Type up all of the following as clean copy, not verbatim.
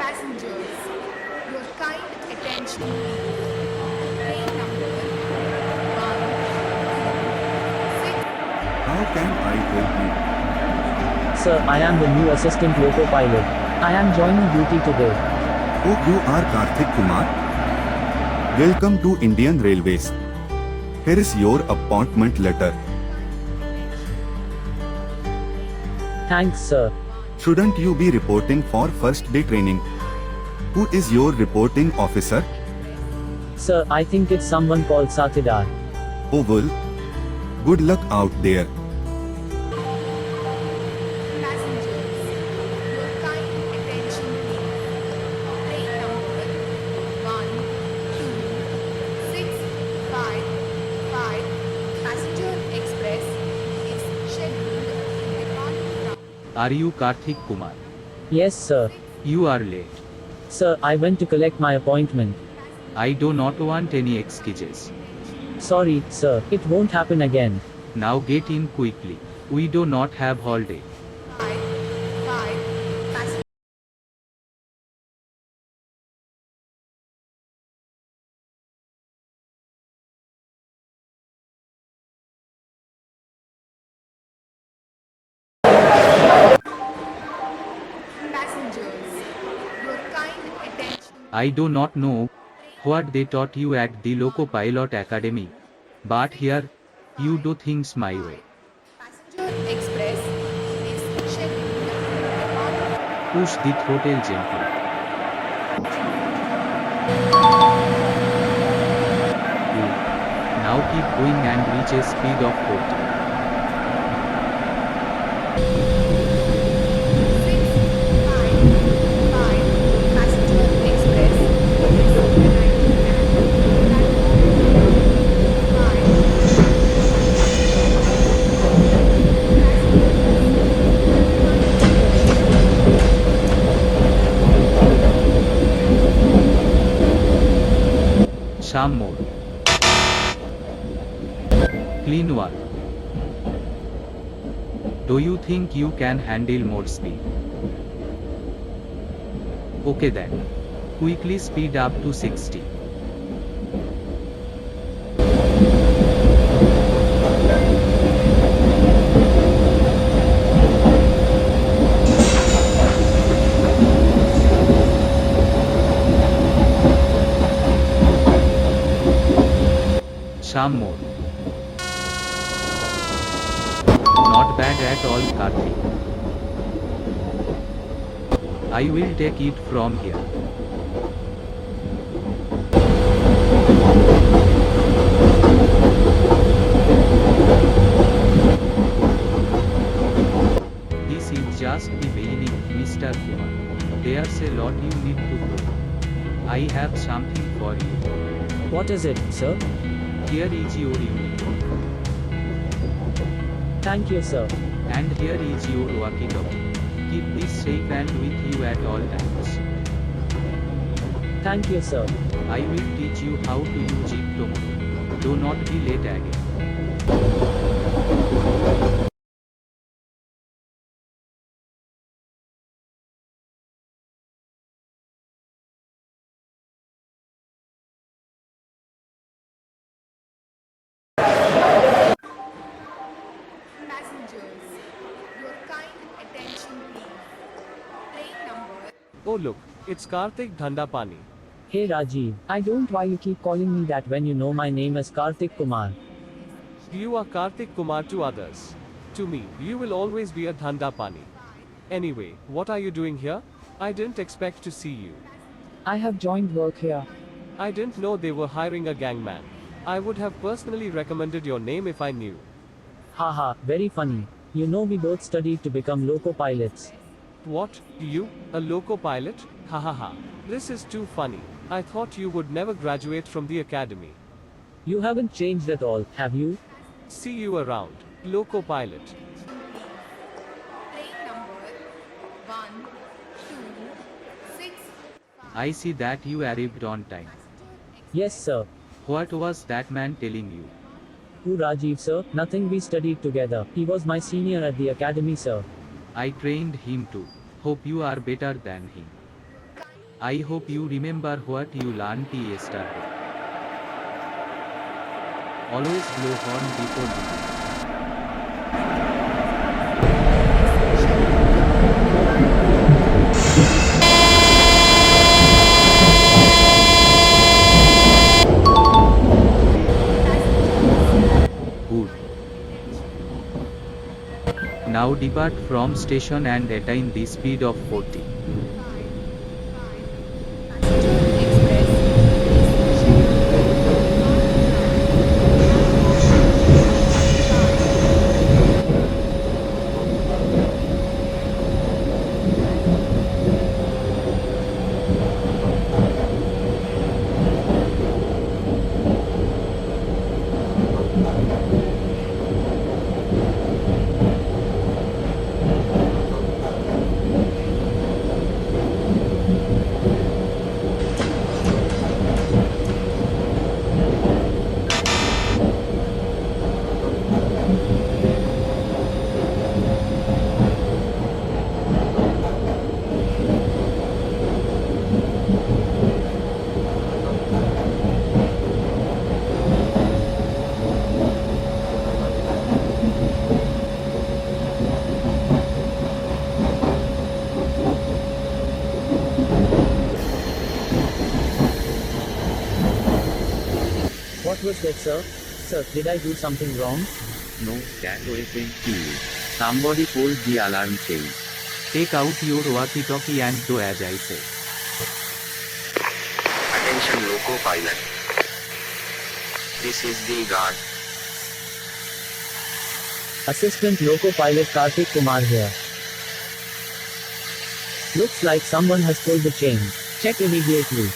Passengers, your kind attention please. Train number 126. How can I help you? Sir, I am the new assistant loco pilot. I am joining duty today. Oh, you are Karthik Kumar? Welcome to Indian Railways. Here is your appointment letter. Thanks, sir. Shouldn't you be reporting for first day training? Who is your reporting officer? Sir, I think it's someone called Satidar. Oh well. Good luck out there. Passengers, your kind attention please. Train number 12655 Passenger Express is scheduled to depart from Are you Karthik Kumar? Yes, sir. You are late. Sir, I went to collect my appointment. I do not want any excuses. Sorry, sir. It won't happen again. Now get in quickly. We do not have holiday. 5 passengers. Passengers, your kind attention. I do not know what they taught you at the Loco Pilot Academy. But here, you do things my way. Passenger Express is scheduled to depart. Push the throttle gently. Good. Now keep going and reach a speed of 40. 655 Passenger Express is arriving at platform 5. Sham mode. Clean work. Do you think you can handle more speed? Okay then. Quickly speed up to 60. Sham mode. Not bad at all, Karthik. I will take it from here. This is just the beginning, Mr. Kumar. There's a lot you need to do. I have something for you. What is it, sir? Here is your uniform. Thank you, sir. And here is your walkie-talkie. Keep this safe and with you at all times. Thank you, sir. I will teach you how to use it tomorrow. Do not be late again. Passengers, your kind attention please. Train number Oh look, it's Karthik Dhandapani. Hey, Rajiv. I don't why you keep calling me that when you know my name is Karthik Kumar. You are Karthik Kumar to others. To me, you will always be a Dhandapani. Anyway, what are you doing here? I didn't expect to see you. I have joined work here. I didn't know they were hiring a gangman. I would have personally recommended your name if I knew. Haha, very funny. You know we both studied to become loco pilots. What? You? A loco pilot? Ha ha ha. This is too funny. I thought you would never graduate from the academy. You haven't changed at all, have you? See you around. Loco pilot. train number 126. I see that you arrived on time. Yes, sir. What was that man telling you? Who Rajiv, sir? Nothing, we studied together. He was my senior at the academy, sir. I trained him too. Hope you are better than him. I hope you remember what you learned yesterday. Always blow horn before leaving. Good. Now depart from station and attain the speed of 40. What was that, sir? Sir, did I do something wrong? No, that wasn't you. Somebody pulled the alarm chain. Take out your walkie-talkie and do as I say. Attention loco pilot. This is the guard. Assistant Loco Pilot Karthik Kumar here. Looks like someone has pulled the chain. Check immediately.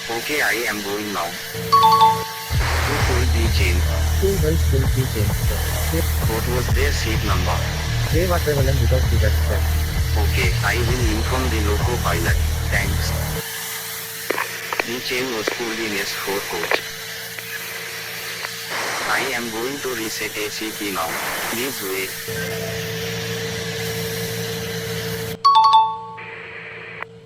Okay, I am going now. Who pulled the chain? Who else pulled the chain, sir? What was their seat number? They were traveling without ticket, sir. Okay, I will inform the loco pilot. Thanks. The chain was pulled in S4 coach. I am going to reset ACP now. Please wait.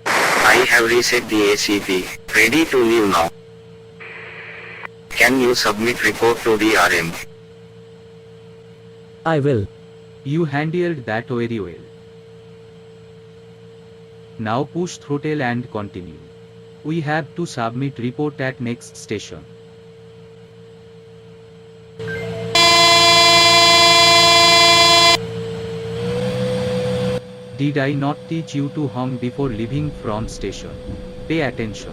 I have reset the ACP. Ready to leave now. Can you submit report to the RM? I will. You handled that very well. Now push throttle and continue. We have to submit report at next station. Did I not teach you to honk before leaving from station? Pay attention.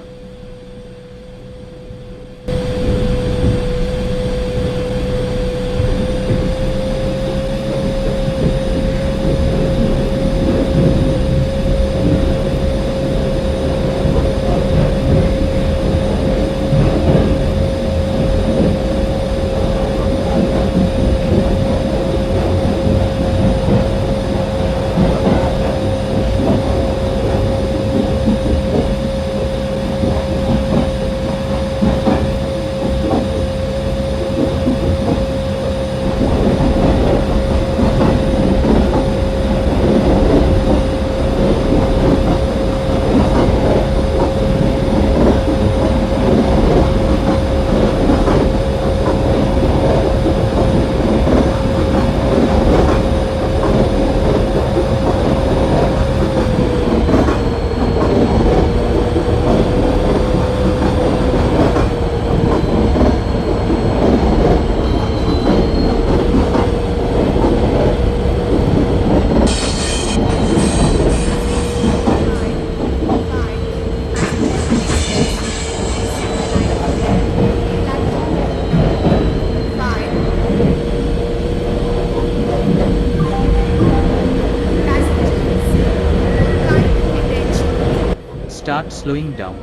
Start slowing down.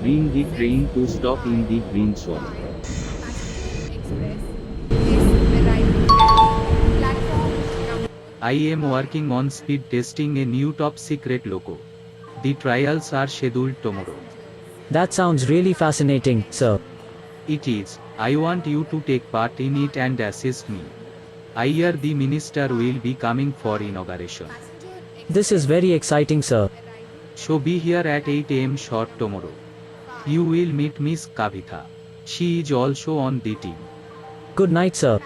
Bring the train to stop in the green zone. I am working on speed testing a new top secret loco. The trials are scheduled tomorrow. That sounds really fascinating, sir. It is. I want you to take part in it and assist me. I hear the minister will be coming for inauguration. This is very exciting, sir. So be here at 8 am sharp tomorrow. You will meet Miss Kavitha. She is also on the team. Good night, sir.